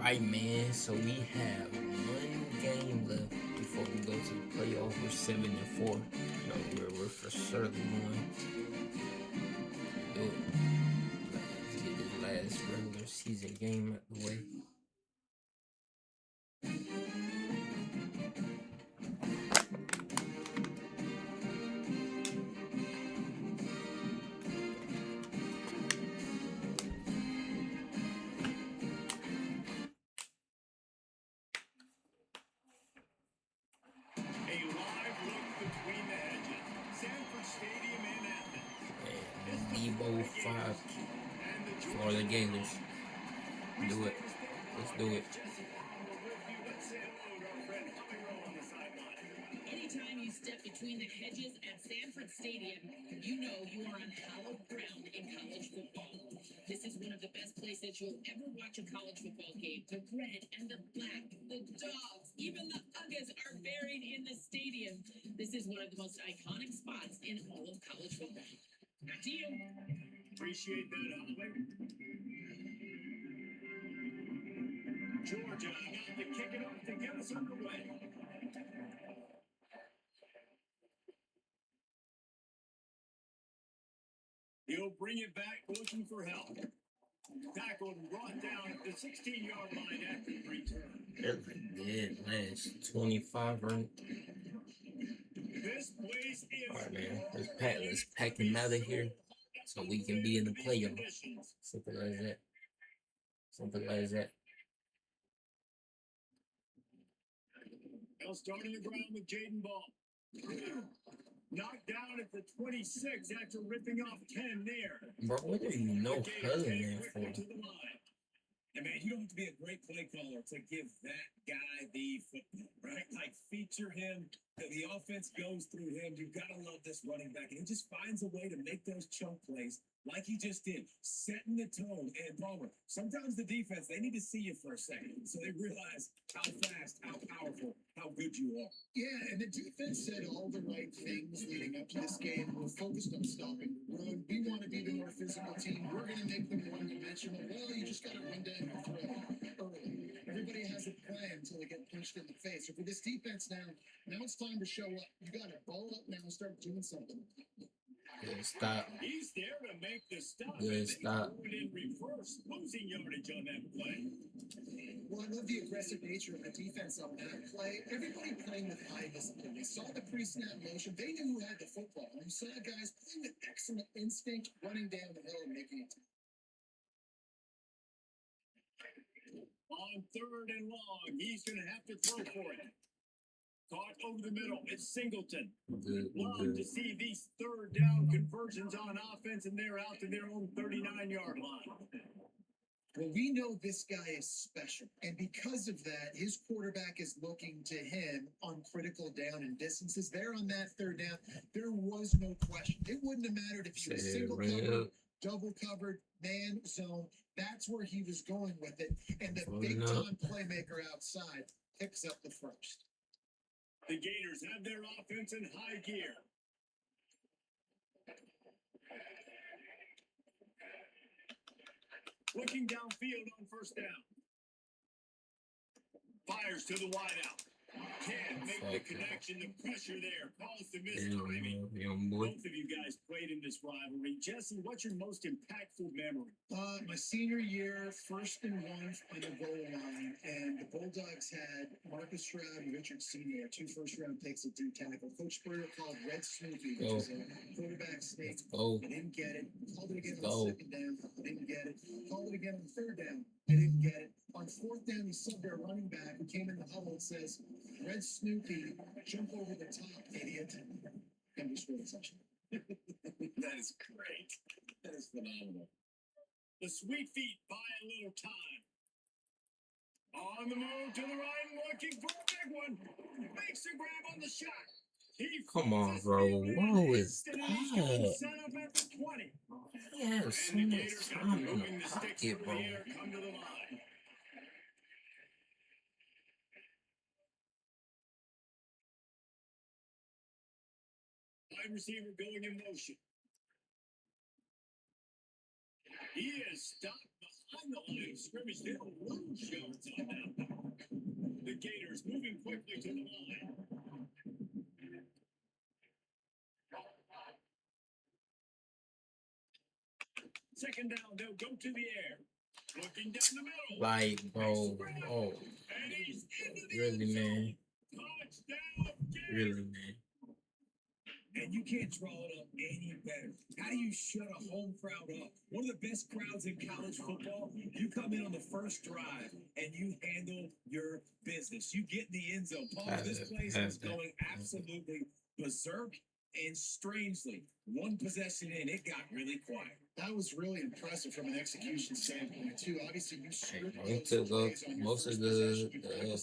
Right, man. So we have one game left before we go to the playoff. We're 7-4. You know, we're for sure going to do it. Let's get this last regular season game out the way. Debo 5, Florida Gators. Do it. Let's do it. Anytime you step between the hedges at Sanford Stadium, you know you are on hallowed ground in college football. This is one of the best places you'll ever watch a college football game. The red and the black, the dogs, even the Uggas are buried in the stadium. This is one of the most iconic spots in all of college football. Back to you. Appreciate that, Holly. Georgia about to kick it off to get us underway. He'll bring it back, looking for help. Tackled and brought down at the 16-yard line after the return. Dead last 25 run. This place is Alright, man. Let's pack him out of here so we can be in the playoff. Something like that. Something like that. They'll start on the ground with Jaden Ball. Knocked down at the 26 after ripping off 10 there. Bro, what do you know Helen there for? And man, you don't have to be a great play caller to give that guy the football, right? Like, feature him. The offense goes through him. You've got to love this running back. And he just finds a way to make those chunk plays like he just did, setting the tone. And Palmer, sometimes the defense, they need to see you for a second so they realize how fast, how powerful, how good you are. Yeah, and the defense said all the right things leading up to this game. We're focused on stopping the run. We want to be the more physical team. We're going to make them one-dimensional. Well, you just got to run down your throat early. Everybody has a plan until they get punched in the face. So for this defense now it's time to show up. You got to ball up now and start doing something. Good stop. He's there to make the stop. Good stop. In reverse, losing yardage on that play. Well, I love the aggressive nature of the defense on that play. Everybody playing with high discipline. They saw the pre-snap motion. They knew who had the football. And you saw guys playing with excellent instinct, running down the hill and making it. On 3rd and long, he's going to have to throw for it. Caught over the middle. It's Singleton. Love to see these 3rd down conversions on offense, and they're out to their own 39-yard line. Well, we know this guy is special, and because of that, his quarterback is looking to him on critical down and distances. There on that 3rd down, there was no question. It wouldn't have mattered if he was single covered, double covered, man zone. That's where he was going with it, and the big-time playmaker outside picks up the first. The Gators have their offense in high gear. Looking downfield on 1st down. Fires to the wideout. Can't make the connection. The pressure there calls the mistiming. Both of you guys played in this rivalry. Jesse, what's your most impactful memory? My senior year, 1st and 1 on the goal line, and the Bulldogs had Marcus Stroud and Richard Sr., 2 first-round picks at D tackle. Coach Spurrier called Red Snoopy, which is a quarterback snake. I didn't get it. Called it again on 2nd down. I didn't get it. Called it again on 3rd down. I didn't get it. On 4th down, he subbed our running back who came in the huddle and says, Red Snoopy, jump over the top, idiot. And we scored touchdown. That is great. That is phenomenal. The Sweet Feet buy a little time. On the move to the right, looking for a big one. Makes a grab on the shot. Come on, bro. What was that? Set up at the 20. He had so much time in the pocket, bro. Come to the line. Wide receiver going in motion. He is stopped behind the line of scrimmage. They'll lose yards on that. The Gators moving quickly to the line. Second down, they'll go to the air. Looking down the middle. Like, bro, oh, really, man, really, man. And you can't draw it up any better. How do you shut a home crowd up? One of the best crowds in college football. You come in on the first drive and you handle your business. You get in the end zone. Paul, this place is going absolutely berserk. And strangely, one possession in, it got really quiet. That was really impressive from an execution standpoint, too. Obviously, you stripped It took up most of the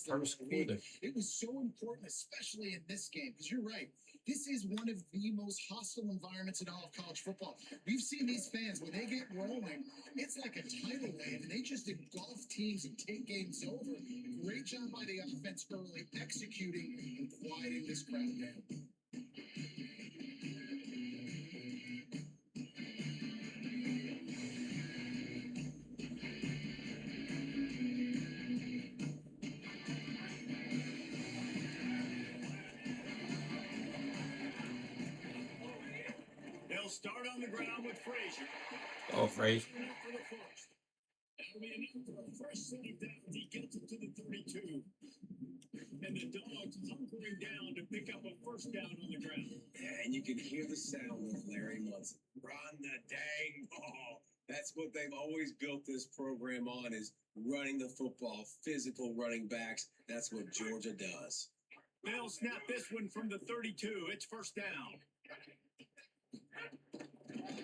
first quarter. It was so important, especially in this game, because you're right. This is one of the most hostile environments in all of college football. We've seen these fans, when they get rolling, it's like a tidal wave, and they just engulf teams and take games over. Great job by the offense early, executing and quieting this crowd down. They'll start on the ground with Frazier. Oh, Frazier. That'll be enough for a fresh set of downs. He gets it to the 32. And the Dogs hunkering down to pick up a first down on the ground. Yeah, and you can hear the sound with Larry Munson. Run the dang ball. That's what they've always built this program on, is running the football, physical running backs. That's what Georgia does. They'll snap this one from the 32. It's first down.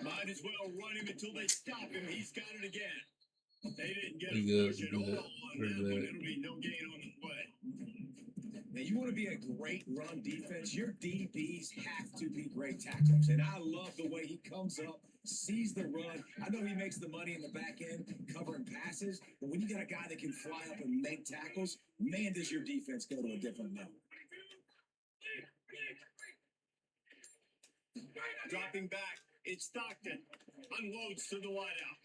Might as well run him until they stop him. He's got it again. They didn't get a push at all on that one. It'll be no gain on the play. Now, you want to be a great run defense, your DBs have to be great tacklers. And I love the way he comes up, sees the run. I know he makes the money in the back end covering passes, but when you got a guy that can fly up and make tackles, man, does your defense go to a different level. Dropping back, it's Stockton. Unloads to the wideout.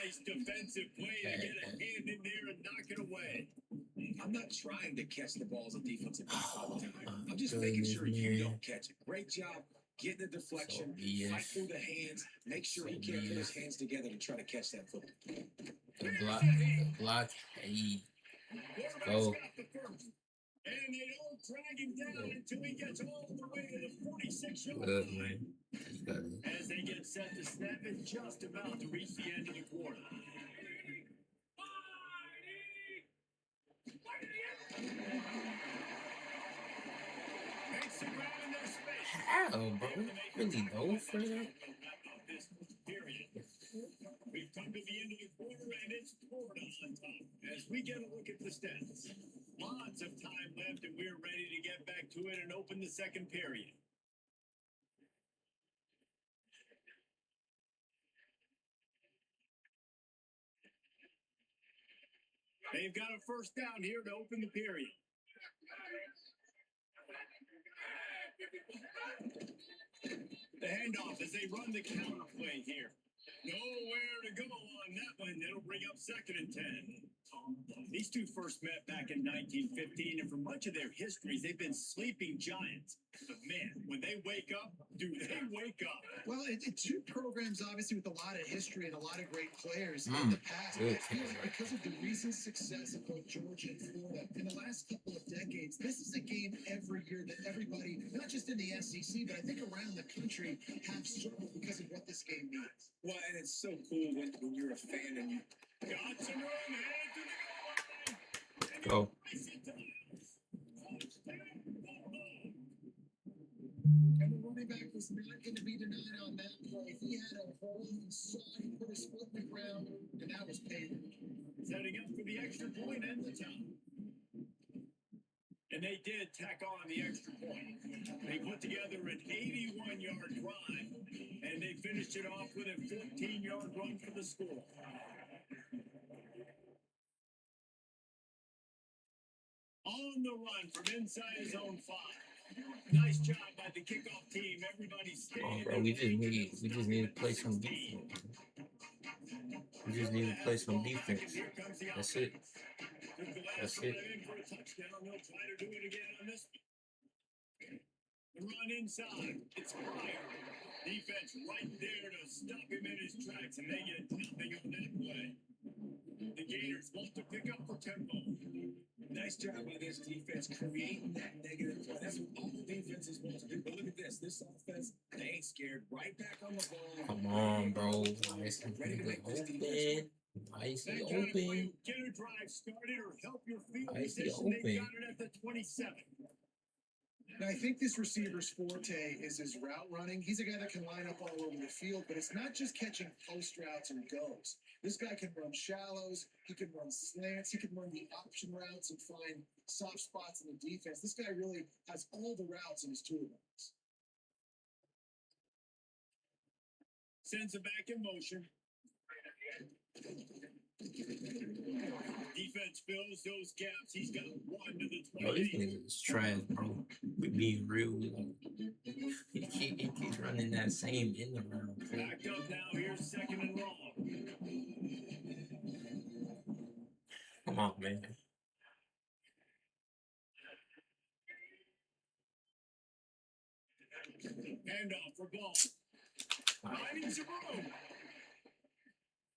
Nice defensive play to get a hand in there and knock it away. I'm not trying to catch the ball as a defensive back all the time. I'm just making sure you don't catch it. Great job getting the deflection, fight through the hands, make sure he can't put his hands together to try to catch that football. The block, hey, go. And they don't drag him down until he gets all the way to the 46-yard line. As they get set to snap it, just about to reach the end of the quarter. Makes the ground in their space. How, bro? Really know for that? We've come to the end of the quarter, and it's Florida on top. As we get a look at the stats, lots of time left, and we're ready to get back to it and open the second period. They've got a first down here to open the period. The handoff as they run the counter play here. Nowhere to go on that one. It'll bring up 2nd and 10. These two first met back in 1915, and for much of their histories, they've been sleeping giants. But man, when they wake up, do they wake up? Well, two programs, obviously, with a lot of history and a lot of great players in the past. I feel like because of the recent success of both Georgia and Florida in the last couple of decades, this is a game every year that everybody, not just in the SEC, but I think around the country, have circled because of what this game means. Well, and it's so cool when you're a fan and you got some room, headed to the go. And the running back was not going to be denied on that play. He had a hole, he saw, he put his foot in the ground, and that was paid. Setting up for the extra point and the time. And they did tack on the extra point. They put together an 81-yard drive, and they finished it off with a 15-yard run for the score. On the run from inside his own 5. Nice job by the kickoff team. Everybody staying. Oh, bro, we just need to play some defense. We just need to play some defense. That's it. That's it. Run inside. It's fire. Defense right there to stop him in his tracks, and they get nothing on that play. The Gators want to pick up for tempo. Nice job by this defense creating that negative play. That's what all defenses want to do. But look at this. This offense, they ain't scared. Right back on the ball. Come on, bro. Why is he open? Why is he open? Get a drive started or help your field Why is he position. They got open? it at the 27. Now, I think this receiver's forte is his route running. He's a guy that can line up all over the field, but it's not just catching post routes and goes. This guy can run shallows, he can run slants, he can run the option routes and find soft spots in the defense. This guy really has all the routes in his toolbox. Sends it back in motion. Defense fills those gaps. He's got 1 to the Yo, this 28. nigga is trash, bro. We being real. He keeps running that same in the round. Backed up now. Here's second and long. Come on, man. Handoff for ball. Finding some room.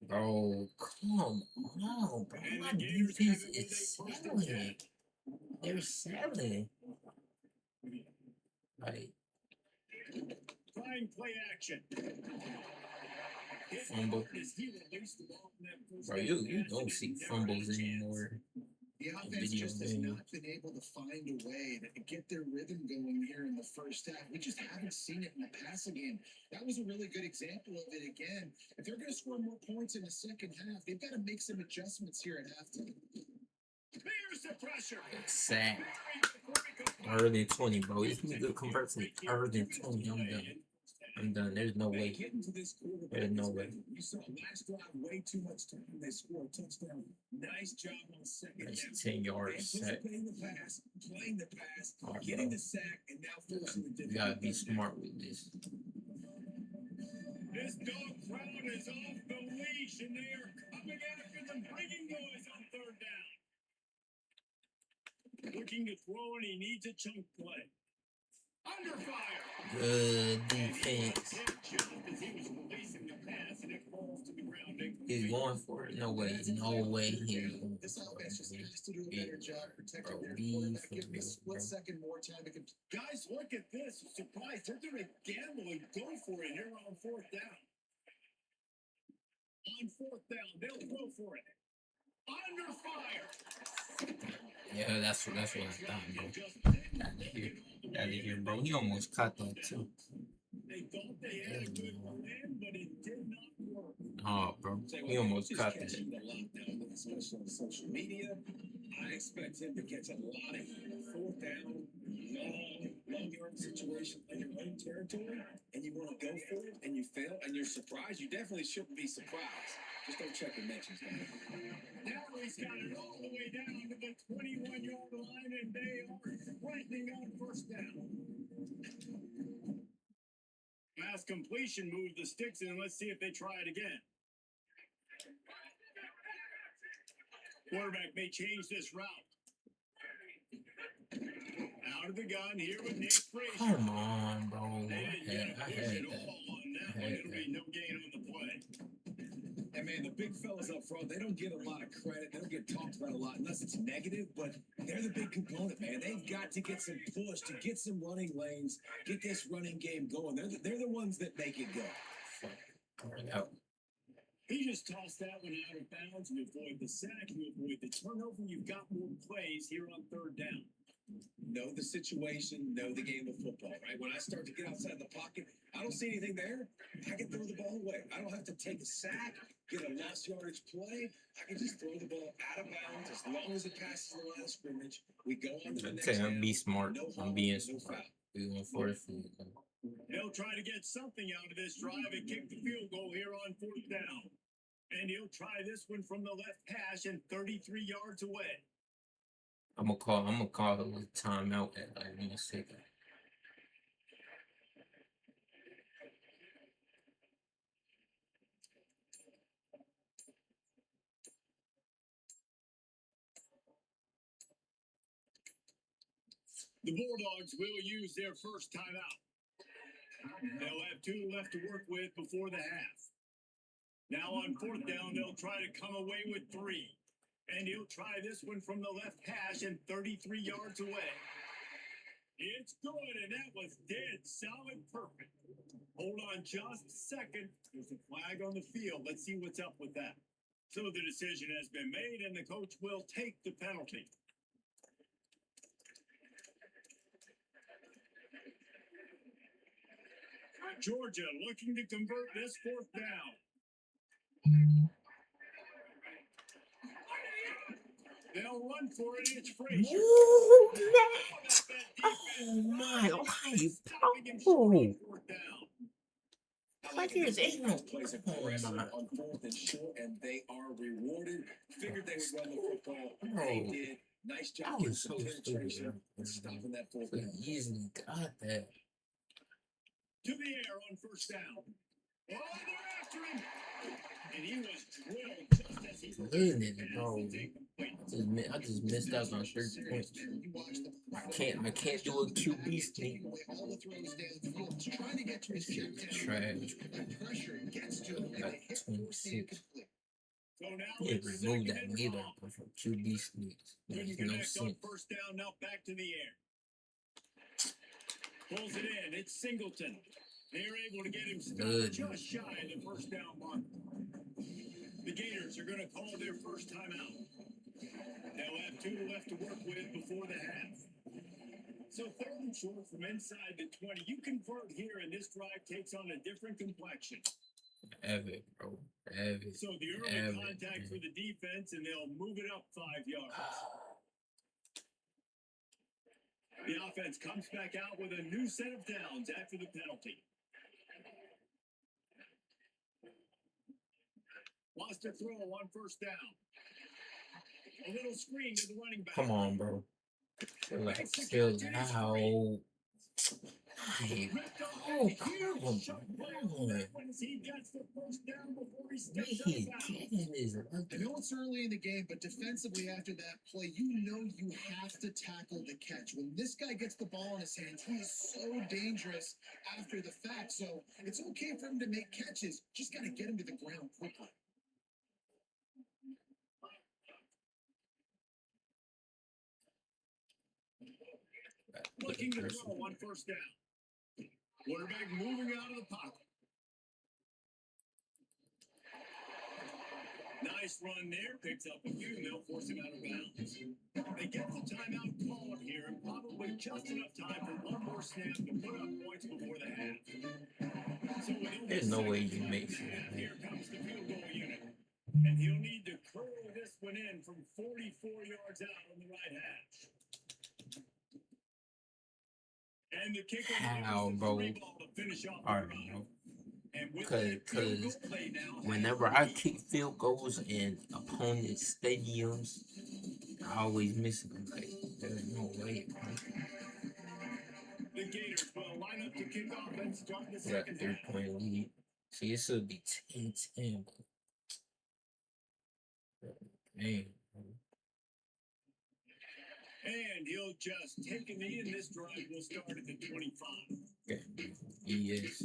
Bro, come on, bro. My defense is selling. They're selling. Like, Trying play action. fumble. Bro, you don't see fumbles anymore. The offense just has not been able to find a way to get their rhythm going here in the first half. We just haven't seen it in the passing game. That was a really good example of it again. If they're going to score more points in the second half, they've got to make some adjustments here at halftime. There's the pressure. Sack. 3rd and 20, bro. This nigga converts to 3rd and 20. I'm done. There's no way. There's no way. You saw last drive way too much time. They scored a touchdown. Nice job on second. That's 10 yards sack. Anticipating the pass, playing the pass, Oh, getting bro. the sack, and now forcing the You difference. gotta be smart with this. This dog crowd is off the leash, and they are coming after them, bringing noise on 3rd down. Looking to throw, and he needs a chunk play. Under fire. Good defense. He's going for it. No way. No way he's going This for offense just it. has to do a better job protecting Bro, their be quarterback. for Give them a real, split bro. second more time. It can Guys, look at this. Surprise. They're going to gamble and go for it here on 4th down. On 4th down, they'll go for it. Under fire. Yeah, that's what I thought, bro. Out of here, bro. He almost caught that too. They thought they had a good plan, but it did not work. Oh, bro. He almost caught that. Catching the lockdown, especially on social media. I expect him to catch a lot of heat. 4th down, long yard situation in your own territory, and you want to go for it, and you fail, and you're surprised. You definitely shouldn't be surprised. Just don't check your mentions. Now he's got it all the way down to the 21-yard line, and they are threatening on 1st down. Pass completion, move the sticks in. Let's see if they try it again. Quarterback may change this route. Out of the gun here with Nick Frazier. Come on, bro. I They had didn't push it that. all on that one. It'll be no gain on the play. And man, the big fellas up front, they don't get a lot of credit. They don't get talked about a lot unless it's negative, but they're the big component, man. They've got to get some push, to get some running lanes, get this running game going. They're the ones that make it go. Out. He just tossed that one out of bounds. You avoid the sack, you avoid the turnover. You've got more plays here on 3rd down. Know the situation, know the game of football, right? When I start to get outside the pocket, I don't see anything there. I can throw the ball away. I don't have to take a sack, get a lost yardage play. I can just throw the ball out of bounds as long as it passes the line of scrimmage. We go on to the next I'm down. be smart. No I'm harm, being no smart. foul. We going for it. He'll try to get something out of this drive and kick the field goal here on 4th down. And he'll try this one from the left hash and 33 yards away. I'm gonna call a timeout at like 1 second. The Bulldogs will use their first timeout. They'll have 2 left to work with before the half. Now on 4th down, they'll try to come away with 3. And he'll try this one from the left hash and 33 yards away. It's good, and that was dead solid perfect. Hold on just a second. There's a flag on the field. Let's see what's up with that. So the decision has been made, and the coach will take the penalty. Georgia looking to convert this 4th down. They'll run for it. It's Frazier. Ooh, Matt. Oh my life. Oh. Like there's ain't no Plays a press on 4th and short, and they are rewarded. Figured they would run the football. They did. Nice job getting some penetration and stopping that 4th down. Easily got that. To the air on 1st down. Oh, they're after him. And he was drilled just as he was bro. I just missed out on 30 points. I can't do a QB sneak. Trash. Like 26. Yeah, remove that later from QB sneaks. There's no sense. 1st down, now back to the air. Pulls it in. It's Singleton. They're able to get him stopped just shy of the 1st down mark. The Gators are going to call their first timeout. They'll have 2 left to work with before the half. So 3rd and short from inside the 20. You convert here, and this drive takes on a different complexion. Have it, bro. Have it. So the early contact for the defense, and they'll move it up 5 yards. The offense comes back out with a new set of downs after the penalty. Lost a throw on 1st down. A little screen to the running back. Come on, bro. Chill out. Oh, come on. I know it's early in the game, but defensively after that play, you know you have to tackle the catch. When this guy gets the ball in his hands, he is so dangerous after the fact. So it's okay for him to make catches. Just got to get him to the ground quickly. Looking to throw on 1st down. Quarterback moving out of the pocket. Nice run there. Picks up a few, and they'll force him out of bounds. They get the timeout called here, and probably just enough time for one more snap to put up points before the half. So there's no way you make it. Here comes the field goal unit. And he'll need to curl this one in from 44 yards out on the right hash. And the kicker How, bro? to finish off All right, bro. Because whenever I kick field goals in opponent stadiums, I always miss them. Like, there's no way, bro. The Gators will line up to kick off and start the second half. 3-point lead. See, it should be 10-10. Man. And he'll just take a knee, and this drive will start at the 25. Okay. Yes.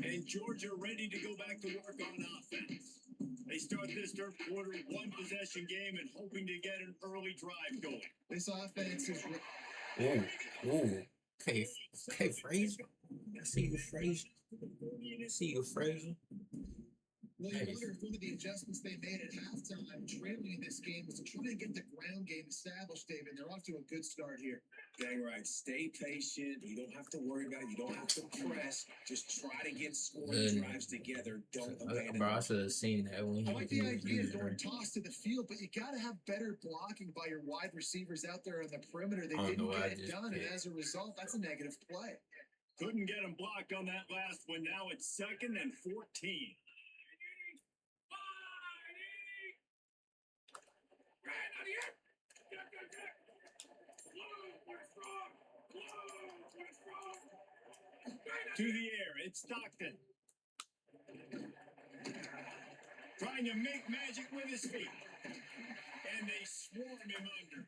And Georgia ready to go back to work on offense. They start this 3rd quarter, 1-possession game, and hoping to get an early drive going. This offense is... Ooh. Okay, Frazier. I see you, Frazier. Well, you wonder if one of the adjustments they made at halftime, trailing in this game, was to try and get the ground game established, David. They're off to a good start here. Dang right. Stay patient. You don't have to worry about it. You don't have to press. Just try to get scoring drives together. Don't abandon. Bro, I should have seen that when I like the idea of going toss to the field, but you got to have better blocking by your wide receivers out there on the perimeter. They didn't get it done, and as a result, that's a negative play. Couldn't get him blocked on that last one. Now it's 2nd and 14. To the air, it's Stockton. Trying to make magic with his feet. And they swarm him under.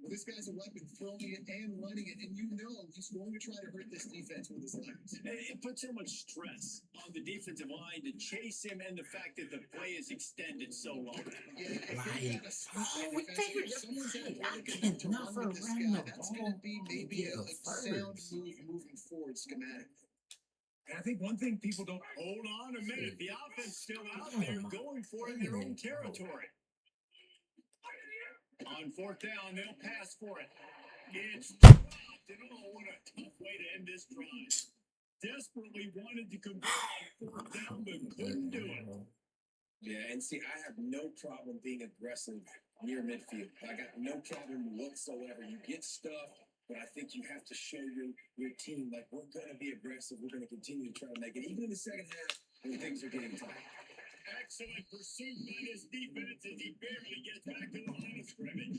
Well, this guy's a weapon, throwing it and running it, and you know he's going to try to hurt this defense with his legs. It puts so much stress on the defensive line to chase him, and the fact that the play is extended so long. Yeah, Like, oh, someone's athletic enough to run with this guy. That's going to be maybe a sound move moving forward schematically. And I think one thing people don't hold on a minute. The offense still out there going for it in their own territory. On fourth down, they'll pass for it. It's dropped, and oh, what a tough way to end this drive. Desperately wanted to convert on fourth down, but couldn't do it. Yeah, and see, I have no problem being aggressive near midfield. I got no problem whatsoever. You get stuffed, but I think you have to show your team, like, we're going to be aggressive. We're going to continue to try to make it, even in the second half when things are getting tight. Excellent pursuit by this defense as he barely gets back to the line of scrimmage.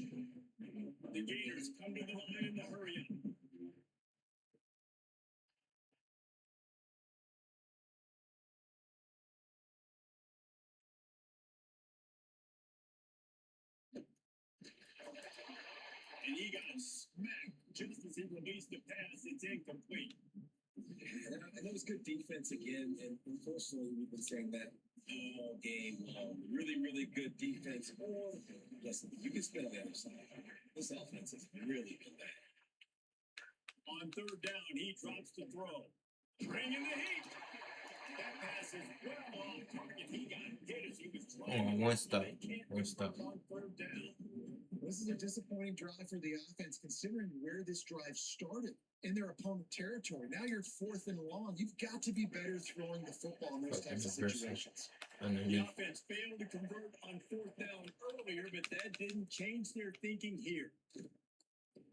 The Gators come to the line in the hurry up. And he got smacked just as he released the pass. It's incomplete. And that was good defense again. And unfortunately, we've been saying that all game. Really, really good defense. Or, listen, you can spin on the other side. This offense has really been bad. On third down, he drops the throw. Bringing the heat. That pass is well off target. He got hit as he was trying. one stop. One stop. On third down. This is a disappointing drive for the offense, considering where this drive started in their opponent territory. Now you're fourth and long. You've got to be better throwing the football in those types of situations. The offense failed to convert on fourth down earlier, but that didn't change their thinking here.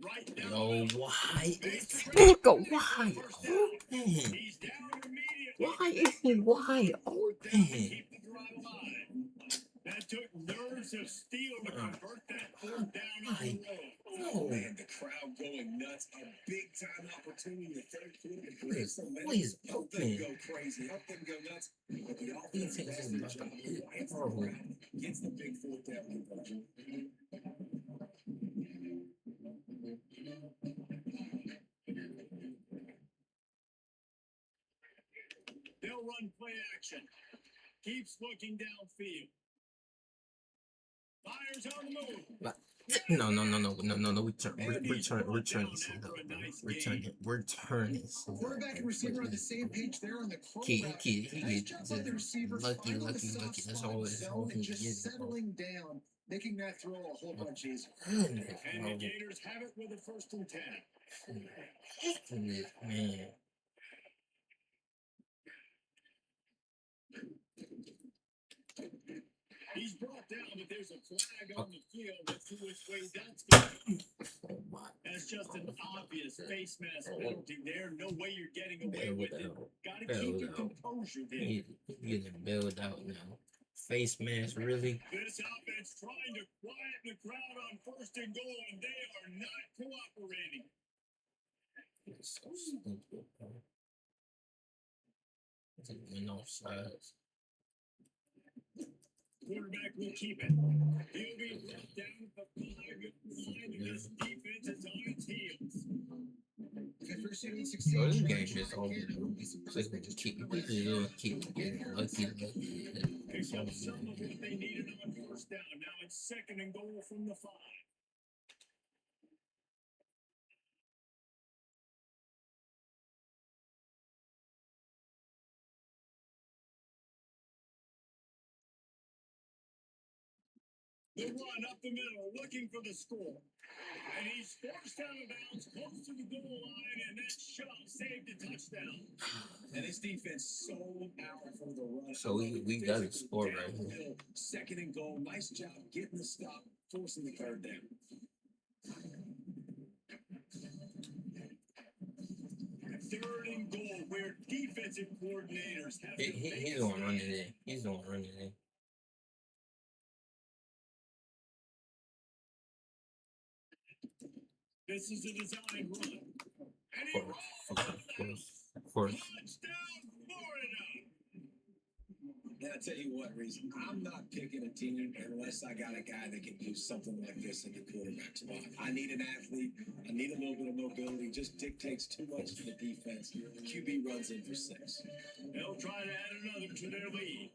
Right down. No, why? Nigga, why? Open. He's down immediately. Why is he wide open? Keep the drive alive. That took nerves of steel to convert that fourth down on the road. Oh, man, the crowd going nuts. A big-time opportunity in the third quarter to bring some Please, help them go crazy, help them go nuts. But the offense does their job. Quiets the crowd, gets the big fourth down conversion. They'll run play action. Keeps looking downfield. Fires on the move. No. Return it. Quarterback and receiver on the same page there on the He quarterback. get Just by the receivers lucky. finding the That's soft spot all in the it's zone all and he just gets. settling down, making that throw a whole bunch easier. And the Gators have it with a 1st and 10. Man. He's brought down, but there's a flag on the field. Let's see which way that's going. That's just an obvious face mask penalty there. No way you're getting away with it. Gotta keep your composure there. He's getting bailed out now. Face mask, really? This offense trying to quiet the crowd on 1st and goal, and they are not cooperating. It's so stupid, bro. It's like an offsides. Quarterback will keep it. He'll be brought down at the 5-yard line, and this defense is on its heels. If you're seeing succeed, Bro, this try game to just try over. again. I wouldn't be surprised if they just Keep took the rest. getting lucky. Picked up some of what they needed on 1st down. Now it's 2nd and goal from the 5. The run up the middle, looking for the score. And he's forced out of bounds, close to the goal line, and that shove saved a touchdown. And his defense so powerful to run. So we got a score right here. 2nd and goal. Nice job getting the stop, forcing the 3rd down. 3rd and goal, where defensive coordinators have He's gonna run it in. This is a design run. And he Of course. Of course. Touchdown, Florida! And I tell you what, Reese, I'm not picking a team unless I got a guy that can do something like this in the quarterback spot. I need an athlete. I need a little bit of mobility. Just dictates too much to the defense. QB runs in for 6. They'll try to add another to their lead.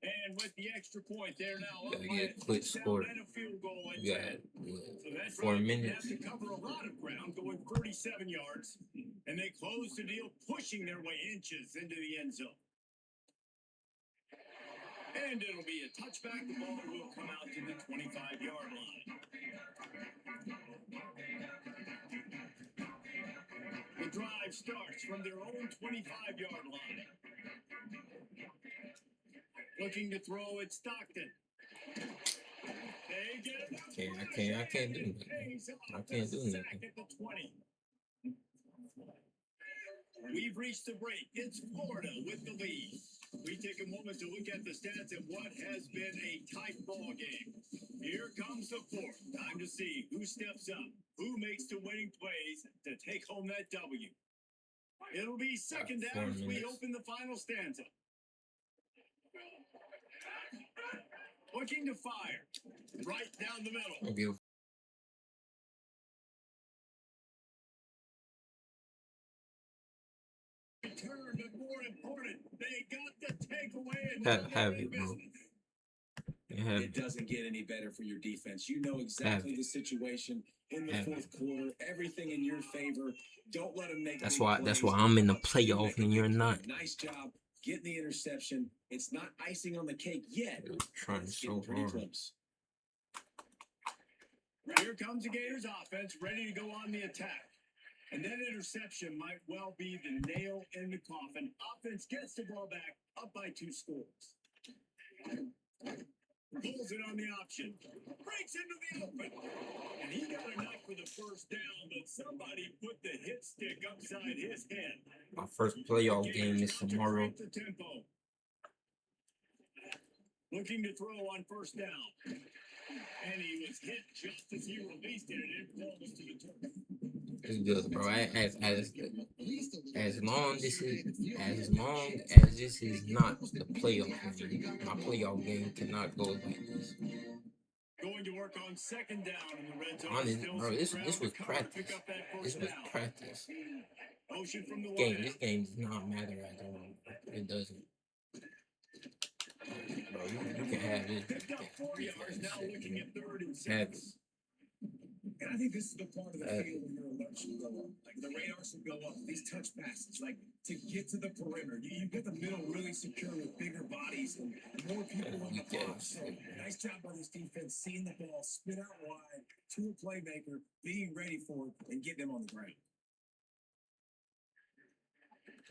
And with the extra point, they're now up Gotta by get a a quick touchdown score. and a field goal at You 10. got So that 4 drive minutes. have to cover a lot of ground, going 37 yards, and they close the deal, pushing their way inches into the end zone. And it'll be a touchback. The ball will come out to the 25-yard line. The drive starts from their own 25-yard line. Looking to throw at Stockton. They get it. I can't do nothing. I can't do nothing. Sack at the 20. We've reached the break. It's Florida with the lead. We take a moment to look at the stats of what has been a tight ball game. Here comes the fourth. Time to see who steps up, who makes the winning plays to take home that W. It'll be second down as we open the final stanza. Looking to fire. Right down the middle. I'll give Return, but more important, they got the takeaway and have it, bro. It doesn't get any better for your defense. You know exactly the situation in the fourth quarter. Everything in your favor. Don't let them make. That's why I'm in the playoff and you're not. Nice job getting the interception. It's not icing on the cake yet. Trying It's so getting pretty hard. close. Here comes the Gators offense, ready to go on the attack. And that interception might well be the nail in the coffin. Offense gets the ball back, up by 2 scores. Pulls it on the option. Breaks into the open. And he got enough for the first down, but somebody put the hit stick upside his head. My first playoff game is tomorrow. The tempo. Looking to throw on first down. And he was hit just as he released it, and it falls to the turf. It's good, bro. As long as this is not the playoff game, my playoff game cannot go like this. Going to work on second down in the red zone. Honestly, bro, this was practice. This was practice. Motion from the This game does not matter at all. It doesn't. Bro, you can have this. Picked up 4 yards, now looking at 3rd and 6. Have it. And I think this is the part of the field where your alerts should go up. Like the radar should go up. These touch passes, like to get to the perimeter. You get the middle really secure with bigger bodies and more people on the box. So nice job by this defense, seeing the ball spin out wide to a playmaker, being ready for it, and getting him on the ground.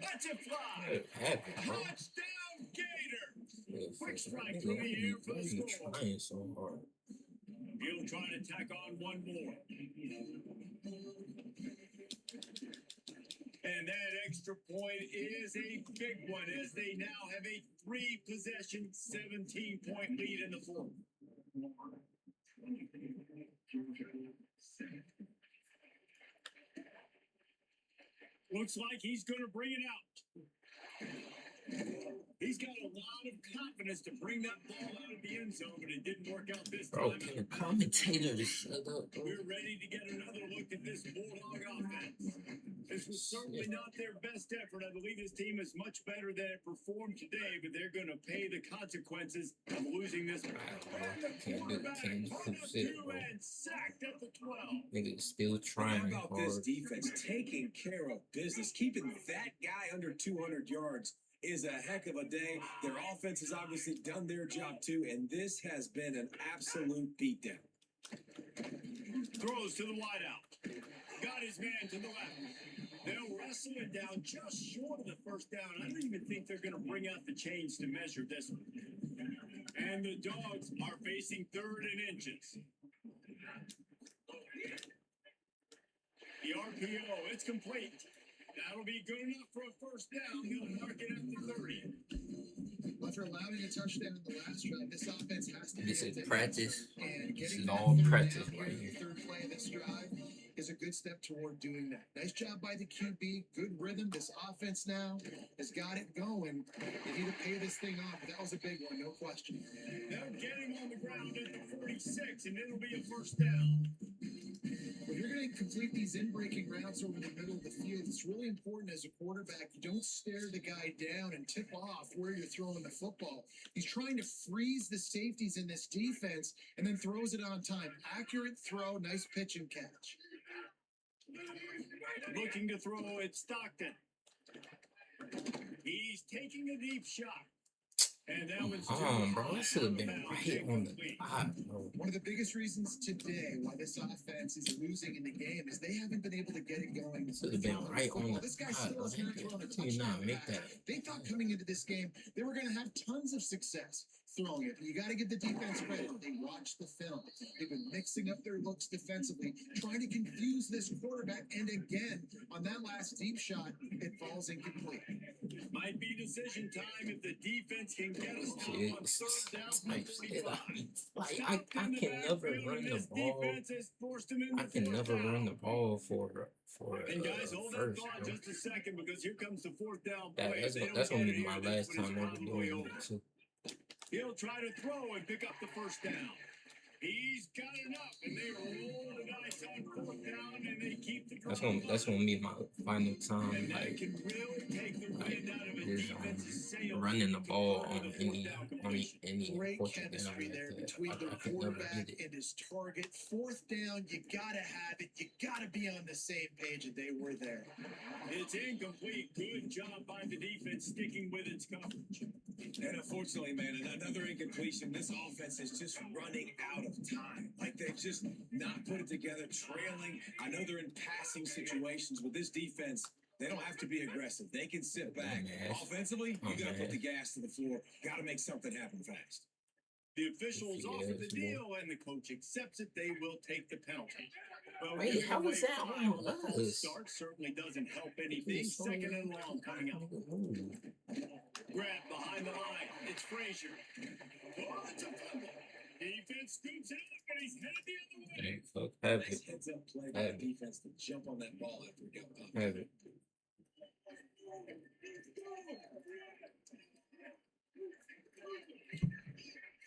That's a fly. Have it, bro. Touchdown, Gator. Quick strike You from the air for the score. trying so hard. He'll try to tack on one more. And that extra point is a big one as they now have a 3-possession, 17-point lead in the fourth. Looks like he's going to bring it out. He's got a lot of confidence to bring that ball out of the end zone, but it didn't work out this Bro, time. can the commentator just shut up, bro? We're ready to get another look at this Bulldog offense. This was certainly not their best effort. I believe this team is much better than it performed today, but they're going to pay the consequences of losing this one. Can't do it, bro. And sacked at the 12. Nigga still How trying about this hard. defense taking care of business, keeping that guy under 200 yards? Is a heck of a day. Their offense has obviously done their job too, and this has been an absolute beatdown. Throws to the wideout. Got his man to the left. They'll wrestle it down just short of the first down. I don't even think they're going to bring out the chains to measure this one. And the Dogs are facing 3rd and inches. The RPO, it's complete. That'll be good enough for a first down. He'll mark it at the 30. After allowing a touchdown in the last drive, this offense has to This be is able to practice. and This getting is that all third practice down right here, here. the third play of this drive. is a good step toward doing that. Nice job by the QB. Good rhythm. This offense now has got it going. They need to pay this thing off. But that was a big one, no question. Now getting on the ground at the 46, and it'll be a first down. When you're going to complete these in-breaking routes over the middle of the field, it's really important as a quarterback, you don't stare the guy down and tip off where you're throwing the football. He's trying to freeze the safeties in this defense and then throws it on time. Accurate throw, nice pitch and catch. Looking to throw at Stockton. He's taking a deep shot. And that was bro, that should have been right on the dot, bro. One of the biggest reasons today why this offense is losing in the game is they haven't been able to get it going. Should have been right on the This guy dot, still bro. has not thrown a They did not touchdown make pass. that. They thought coming into this game they were going to have tons of success throwing it. You got to give the defense credit. They watched the film. They've been mixing up their looks defensively, trying to confuse this quarterback. And again, on that last deep shot, it falls incomplete. Might be decision time if the defense can get us down on third down from 45. I can never run the ball. I can never run the ball for And guys, hold that first, thought bro. just a second, because here comes the fourth down play. That's gonna be my last time ever doing it too. He'll try to throw and pick up the first down. He's got enough, and they roll the dice on fourth down, and they keep the That's gonna be my final time, and that like can really take the wind out of a defense's sail. running the ball on any Great portion down chemistry like there that. between the I can never quarterback get it. and his target. Fourth down, you gotta have it. You gotta be on the same page, and they were there. It's incomplete. Good job by the defense sticking with its coverage. And unfortunately, man, another incompletion. This offense is just running out of time. Like they've just not put it together, trailing. I know they're in passing situations, but this defense, they don't have to be aggressive. They can sit back. Offensively, you got to put the gas to the floor. Got to make something happen fast. The officials offer the Yes, deal, and the coach accepts it. They will take the penalty. Well, Wait, giving how away was that 5 on on the false us? start certainly doesn't help anything. Second and long coming up. Grab behind the line. It's Frazier. Oh, it's a fumble. Defense scoops it up, and he's headed the other way. Hey, fuck, have Nice it, heads up play by the defense to jump on that ball after it got up. have it.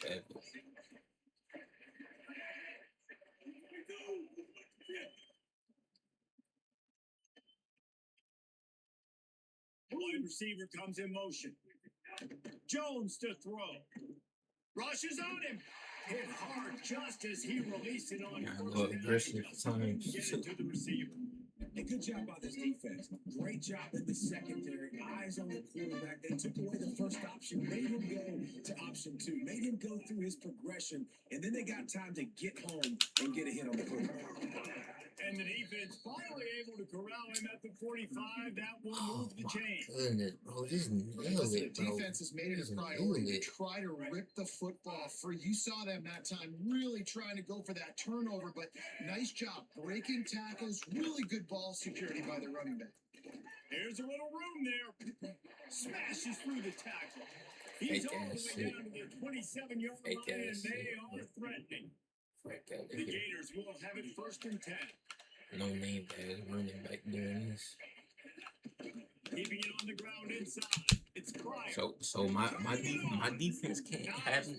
Have it. Wide receiver comes in motion. Jones to throw. Rushes on him. Hit hard just as he released it on I first love down. aggressive times. Get it to the receiver. A good job by this defense. Great job in the secondary. Eyes on the quarterback. They took away the first option, made him go to option 2, made him go through his progression, and then they got time to get home and get a hit on the quarterback. And the defense finally able to corral him at the 45. That will Oh move the my chain. goodness, bro, just nailed The it, bro. defense has made it a Just priority nailed to it. try to rip the football free. You saw them that time really trying to go for that turnover, but nice job breaking tackles. Really good ball security by the running back. There's a little room there. Smashes through the tackle. He's Fake all the ass way shit. down to the 27-yard Fake line, and ass they shit, are bro. threatening. Fuck out of The here. Gators will have it 1st and 10. No name tag running back doing this. Keeping it on the ground inside. It's Pryor. So my defense has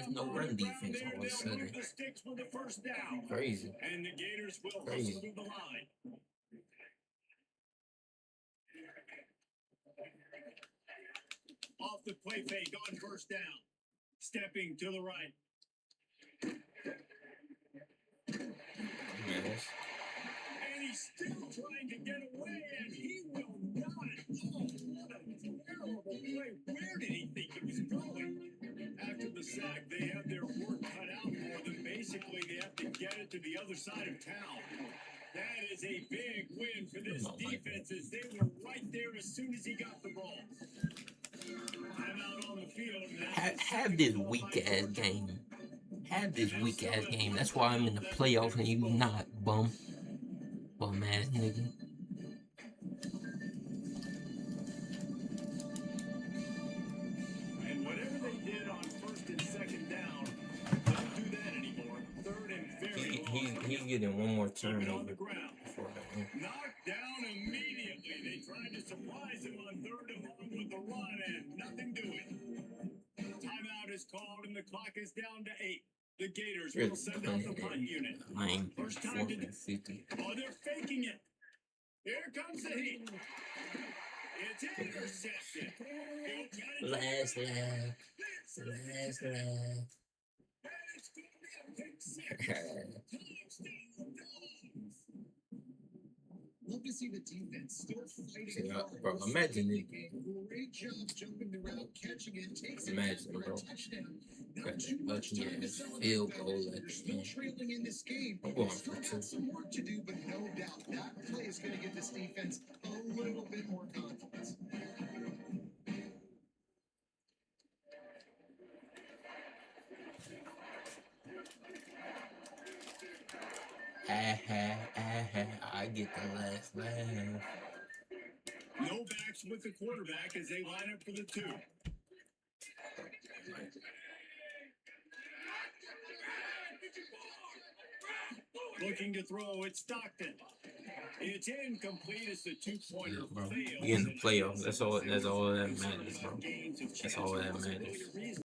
no run defense all of a They'll sudden. move the sticks with the first down. Crazy. And the Gators will Crazy. hustle to the line. Off the play fake on first down. Stepping to the right. Yes. And he's still trying to get away, and he will not. Oh, what a terrible play. Where did he think he was going? After the sack, they have their work cut out for them. Basically, they have to get it to the other side of town. That is a big win for this defense, as they were right there as soon as he got the ball. I'm out on the field. Have this weak ass game. Have this weak ass game. That's why I'm in the playoff and you not, bum. Bum ass nigga. And whatever they did on 1st and 2nd down, don't do that anymore. 3rd and very long. He's getting one more Keep it on turnover the ground. before Knocked down immediately. They tried to surprise him on 3rd and long with the run and nothing doing. Timeout is called and the clock is down to 8. The Gators will send out the punt unit. First time to... Oh, they're faking it. Here comes the heat. It's intercepted. Last laugh. Last laugh. Love to see the defense still fighting hard. Bro, imagine it. Great job jumping the route, catching it, takes it Imagine, for bro. a touchdown. Now Got too that much lucky time to ass celebrate, field though. goal They're at still the trailing in this game. I'm going Still for got 2. some work to do, but no doubt that play is going to give this defense a little bit more confidence. I get the last laugh. No backs with the quarterback as they line up for the 2. Looking to throw, it's Stockton. It's incomplete as the 2-pointer Bro, fails. we in the playoffs. That's all that matters, bro. That's all that matters.